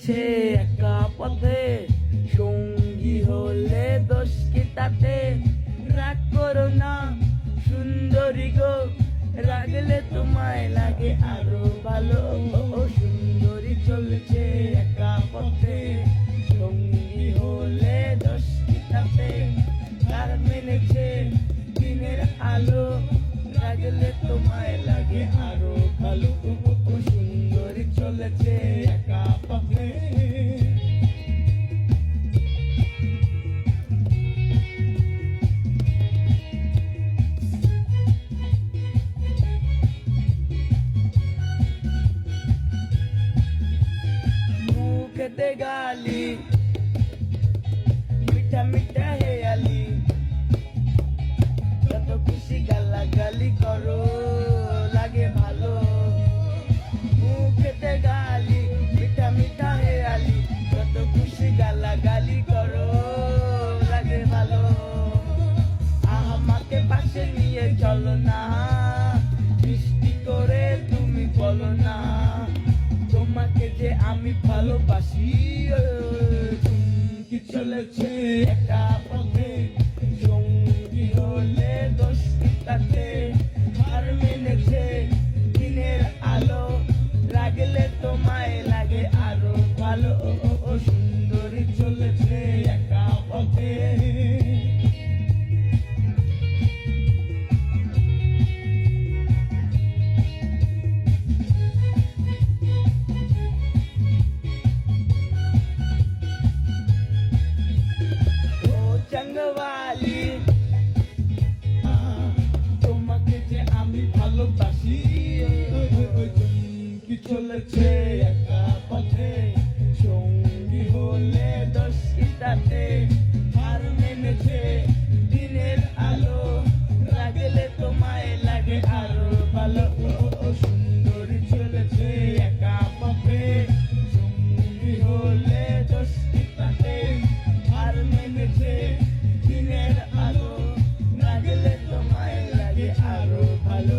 চলেছে একা পথে, সঙ্গী হলে দোষ কি তাতে? রাগ করো না সুন্দরী গো, রাগলে তোমায় লাগে আরো ভালো। সুন্দরী চলেছে একা পথে, সঙ্গী হলে দোষ কি তাতে? তার মেনেছে দিনের আলো, রাগলে তোমায় লাগে আরো ভালো। সুন্দরী চলেছে একা পথে। মুখেতে গালি মিঠা মিঠা হেয়ালি, যত খুশি গালাগালি করো লাগে ভালো। মুখেতে গালি মিঠা মিঠা হেয়ালি, যত খুশি গালাগালি করো লাগে ভালো। আমাকে পাশে নিয়ে চলো না, মিষ্টি করে তুমি বলো না, তোমাকে যে আমি ভালোবাসি। কি চলেছে একা পথে, সঙ্গী হলে দোষ কি তাতে? আর মেনেছে দিনের আলো, রাগলে তোমায় লাগে আরো ভালো। সুন্দরী চলেছে একা পথে। চঙ্গওয়ালি তোমাকে যে আমি ভালোবাসি। কি চলেছে একা পথে, সঙ্গী হলে দোষ কি তাতে? আর মেনেছে দিনের আলো, রাগলে তোমায় লাগে আরো ভালো। সুন্দরী চলেছে একা পথে, সঙ্গী হলে দোষ কি তাতে? আর মেনেছে দিনের আলো, রাগলে তোমায় লাগে আরো ভালো।